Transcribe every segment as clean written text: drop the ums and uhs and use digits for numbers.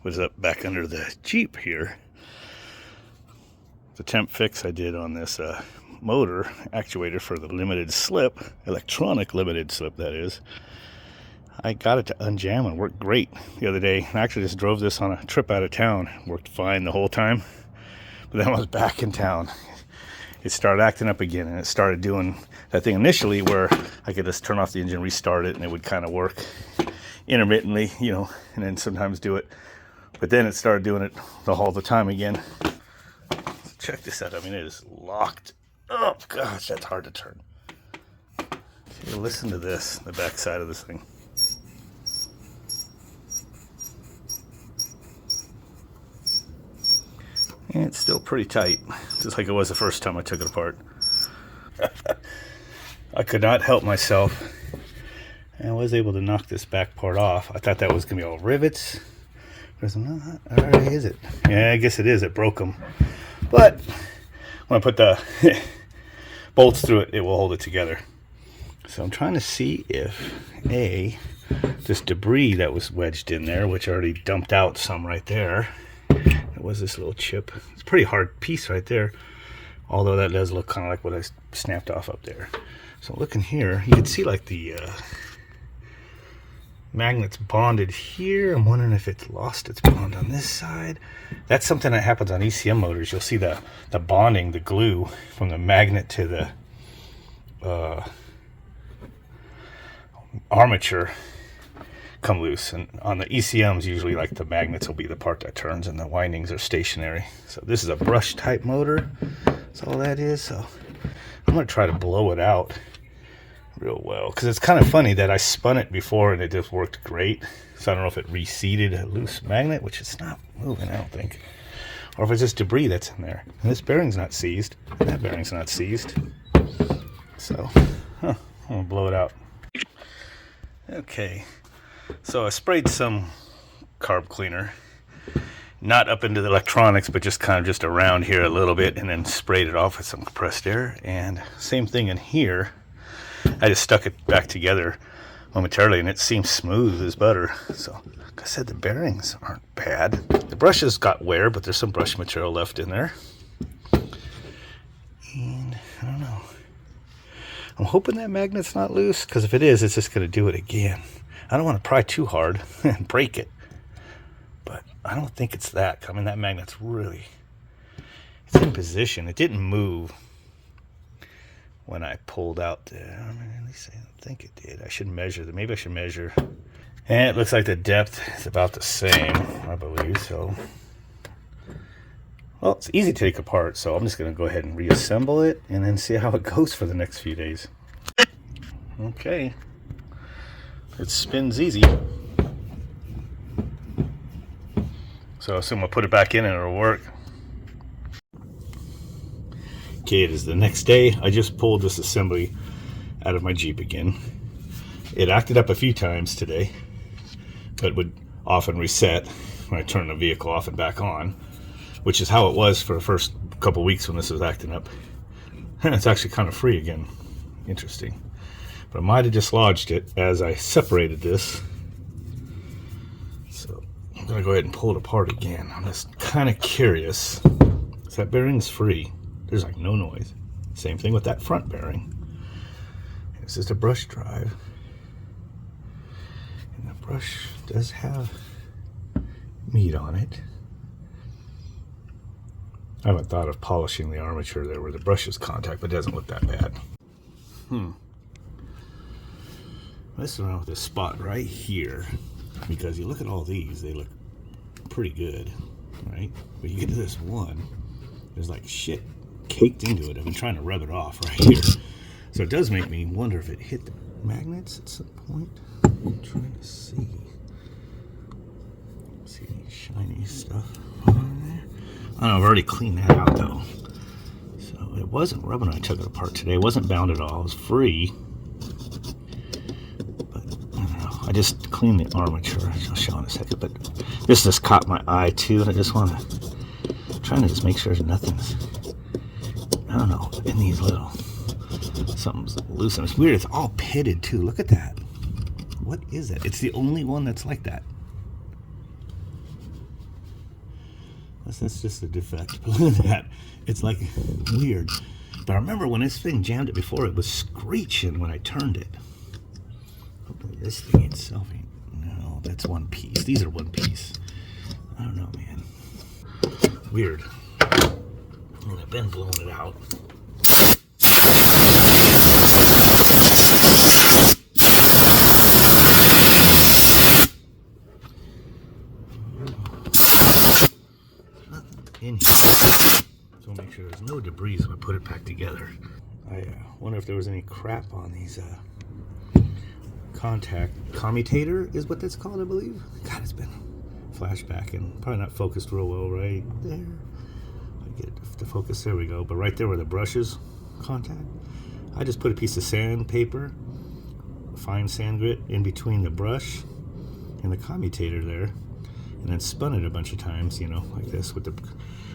was up back under the Jeep here. The temp fix I did on this motor actuator for the limited slip, electronic limited slip that is. I got it to unjam and worked great the other day. I actually just drove this on a trip out of town. Worked fine the whole time. But then when I was back in town, it started acting up again, and it started doing that thing initially where I could just turn off the engine, restart it, and it would kind of work intermittently, you know, and then sometimes do it. But then it started doing it all the time again. So check this out. I mean, it is locked up. Gosh, that's hard to turn. Okay, listen to this, the back side of this thing. And it's still pretty tight, just like it was the first time I took it apart. I could not help myself. And I was able to knock this back part off. I thought that was going to be all rivets. But not. Or is it? Yeah, I guess it is. It broke them. But when I put the bolts through it, it will hold it together. So I'm trying to see if, this debris that was wedged in there, which I already dumped out some right there. It was this little chip. It's a pretty hard piece right there. Although that does look kind of like what I snapped off up there. So looking here, you can see like the magnet's bonded here. I'm wondering if it's lost its bond on this side. That's something that happens on ECM motors. You'll see the bonding, the glue from the magnet to the armature come loose. And on the ECMs, usually like the magnets will be the part that turns and the windings are stationary. So this is a brush type motor. That's all that is. So I'm going to try to blow it out real well, because it's kind of funny that I spun it before and it just worked great. So I don't know if it reseated a loose magnet, which it's not moving, I don't think, or if it's just debris that's in there. And this bearing's not seized, and that bearing's not seized. So I'm gonna blow it out. Okay, so I sprayed some carb cleaner, not up into the electronics, but just kind of just around here a little bit, and then sprayed it off with some compressed air. And same thing in here. I just stuck it back together momentarily, and it seems smooth as butter. So, like I said, the bearings aren't bad. The brushes got wear, but there's some brush material left in there. And I don't know. I'm hoping that magnet's not loose, because if it is, it's just going to do it again. I don't want to pry too hard and break it, but I don't think it's that. I mean, that magnet's really, it's in position. It didn't move when I pulled out there. I mean, at least I don't think it did. I should measure that. Maybe I should measure. And it looks like the depth is about the same, I believe. So, well, it's easy to take apart. So I'm just going to go ahead and reassemble it and then see how it goes for the next few days. Okay. It spins easy. So I assume I'll put it back in and it'll work. Okay, it is the next day. I just pulled this assembly out of my Jeep again. It acted up a few times today, but would often reset when I turned the vehicle off and back on, which is how it was for the first couple weeks when this was acting up. And it's actually kind of free again. Interesting. But I might have dislodged it as I separated this. So I'm going to go ahead and pull it apart again. I'm just kind of curious. So that bearing's free. There's like no noise. Same thing with that front bearing. It's just a brush drive. And the brush does have meat on it. I haven't thought of polishing the armature there where the brushes contact, but it doesn't look that bad. Messing around with this spot right here, because you look at all these, they look pretty good, right? But you get to this one, there's like shit caked into it. I've been trying to rub it off right here. So it does make me wonder if it hit the magnets at some point. I'm trying to see any shiny stuff on there. I don't know, I've already cleaned that out though. So it wasn't rubbing when I took it apart today. It wasn't bound at all. It was free. But I don't know. I just cleaned the armature. I'll show in a second. But this just caught my eye too, and I just want to trying to just make sure nothing's, I don't know, in these little, something's loose. And it's weird. It's all pitted too. Look at that. What is that? It's the only one that's like that. That's just a defect. Look at that. It's like weird. But I remember when this thing jammed it before, it was screeching when I turned it. Hopefully this thing itself ain't. No, that's one piece. These are one piece. I don't know, man. Weird. And I've been blowing it out. In here. So I'll make sure there's no debris when I put it back together. I wonder if there was any crap on these contact commutator is what that's called, I believe. God, it's been flashback and probably not focused real well right there. I get it to focus. There we go. But right there where the brushes contact, I just put a piece of sandpaper, fine sand grit, in between the brush and the commutator there, and then spun it a bunch of times, you know, like this, with the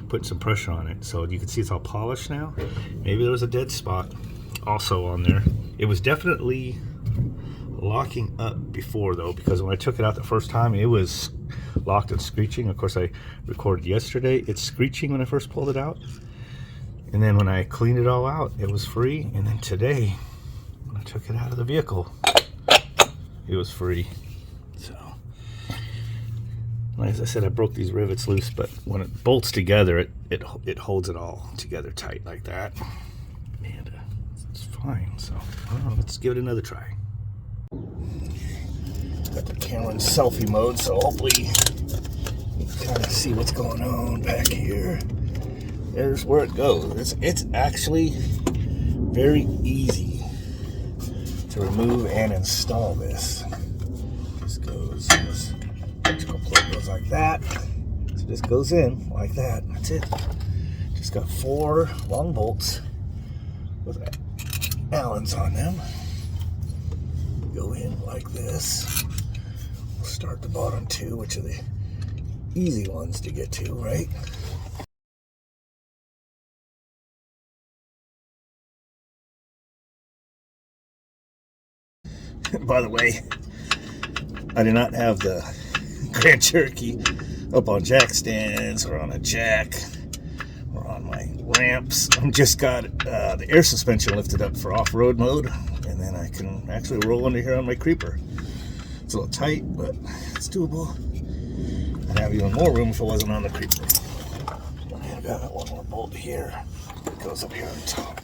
putting some pressure on it, so you can see it's all polished now. Maybe there was a dead spot also on there. It was definitely locking up before though, because when I took it out the first time, it was locked and screeching. Of course, I recorded yesterday, it's screeching when I first pulled it out, and then when I cleaned it all out, it was free. And then today, when I took it out of the vehicle, it was free. So, as I said, I broke these rivets loose, but when it bolts together, it holds it all together tight like that, and it's fine. So, I don't know, let's give it another try. Got the camera in selfie mode, so hopefully you can kind of see what's going on back here. There's where it goes. It's actually very easy to remove and install this. This goes, this electrical plug goes like that. So this goes in like that. That's it. Just got 4 long bolts with Allens on them. Go in like this. We'll start the bottom 2, which are the easy ones to get to, right? By the way, I do not have the Grand Cherokee up on jack stands or on a jack or on my ramps. I've just got the air suspension lifted up for off-road mode, and then I can actually roll under here on my creeper. It's a little tight, but it's doable. I'd have even more room if it wasn't on the creeper. I've got one more bolt here that goes up here on top.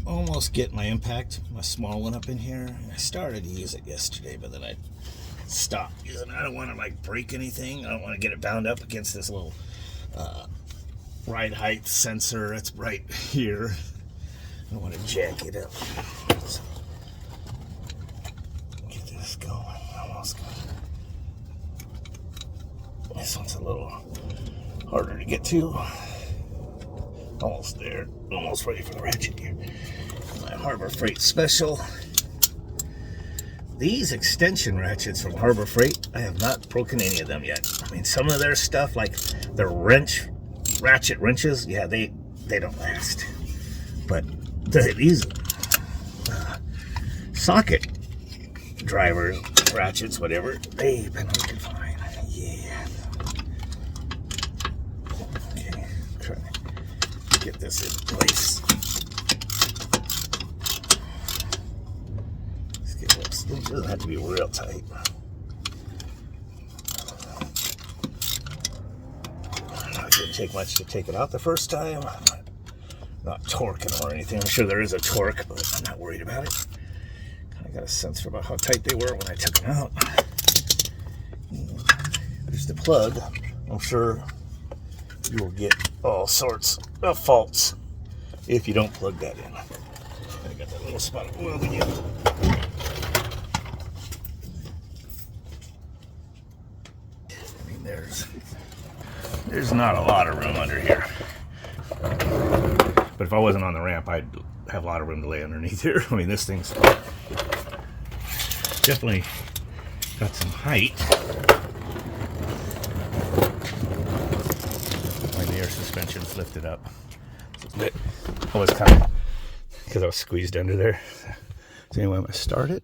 Almost get my impact, my small one up in here. I started to use it yesterday, but then I stopped using it. I don't want to like break anything. I don't want to get it bound up against this little ride height sensor that's right here. I don't want to jack it up. So, get this going. Almost got. This one's a little harder to get to. Almost there. Almost ready for the ratchet here. My Harbor Freight Special. These extension ratchets from Harbor Freight, I have not broken any of them yet. I mean, some of their stuff, like the ratchet wrenches, yeah, they don't last. But these socket driver ratchets, whatever, they've been working fine. Yeah. Okay, try to get this in place. It doesn't have to be real tight. It didn't take much to take it out the first time. Not torquing or anything. I'm sure there is a torque, but I'm not worried about it. I got a sense for about how tight they were when I took them out. There's the plug. I'm sure you will get all sorts of faults if you don't plug that in. I got that little spot of oil again. There's not a lot of room under here. But if I wasn't on the ramp, I'd have a lot of room to lay underneath here. I mean, this thing's definitely got some height. When the air suspension's lifted up. But I was kind of, because I was squeezed under there. So anyway, I'm going to start it.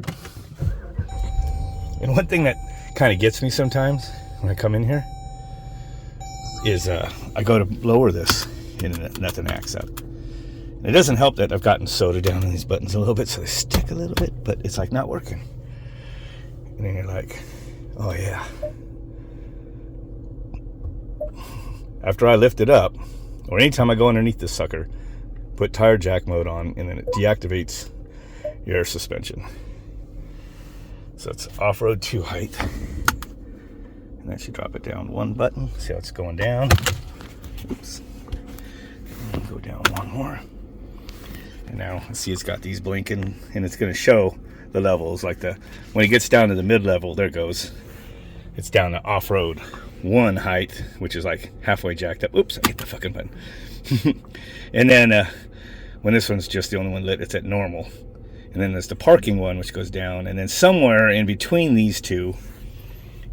And one thing that kind of gets me sometimes when I come in here is I go to lower this and nothing acts up. And it doesn't help that I've gotten solder down on these buttons a little bit, so they stick a little bit, but it's like not working. And then you're like, oh yeah. After I lift it up, or anytime I go underneath this sucker, put tire jack mode on, and then it deactivates your air suspension. So it's off-road 2 height. And that should drop it down 1 button. See how it's going down? Oops. And go down 1 more. And now, see, it's got these blinking, and it's going to show the levels. Like when it gets down to the mid-level, there it goes. It's down to off-road 1 height, which is like halfway jacked up. Oops, I hit the fucking button. And then when this one's just the only one lit, it's at normal. And then there's the parking one, which goes down. And then somewhere in between these two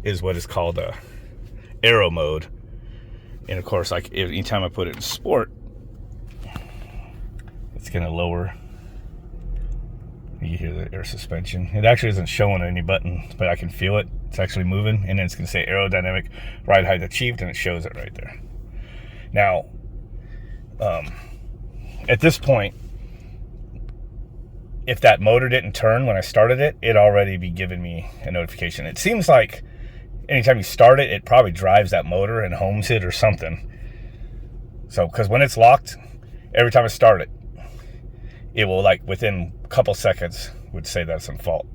is what is called a aero mode. And of course, like anytime I put it in sport, it's going to lower. You hear the air suspension. It actually isn't showing any button, but I can feel it. It's actually moving. And then it's going to say aerodynamic ride height achieved, and it shows it right there. Now, at this point, if that motor didn't turn when I started it, it'd already be giving me a notification. It seems like anytime you start it, it probably drives that motor and homes it or something. So, because when it's locked, every time I start it, it will, like, within a couple seconds, would say that's in fault.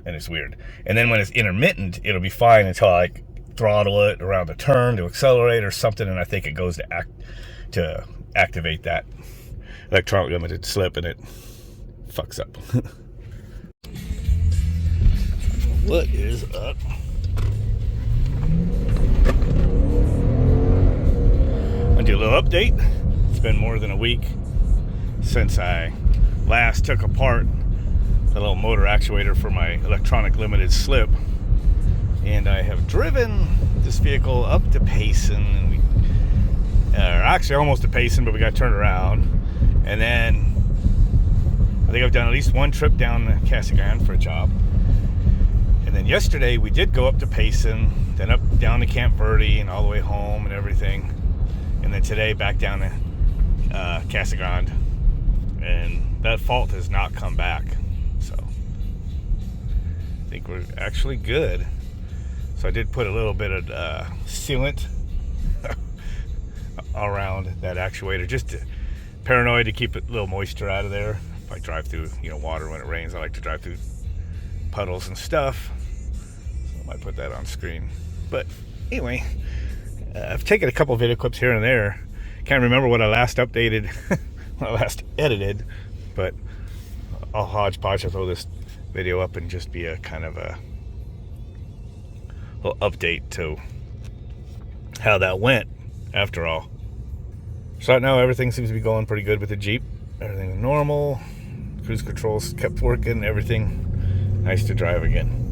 And it's weird. And then when it's intermittent, it'll be fine until I, like, throttle it around the turn to accelerate or something, and I think it goes to activate that electronic limited slip, and it fucks up. What is up? I'll do a little update. It's been more than a week since I last took apart the little motor actuator for my electronic limited slip, and I have driven this vehicle up to Payson, and we actually almost to Payson, but we got turned around. And then I think I've done at least 1 trip down to Casa Grande for a job. And then yesterday we did go up to Payson, then up down to Camp Verde and all the way home and everything. And then today back down to Casa Grande. And that fault has not come back. So I think we're actually good. So I did put a little bit of sealant around that actuator, just paranoid to keep a little moisture out of there. If I drive through, water when it rains, I like to drive through puddles and stuff. So I might put that on screen. But anyway, I've taken a couple of video clips here and there. Can't remember what I last updated, when I last edited, but I'll hodgepodge. I'll throw this video up and just be a kind of a little update to how that went after all. So right now everything seems to be going pretty good with the Jeep. Everything normal. Cruise controls kept working. Everything nice to drive again.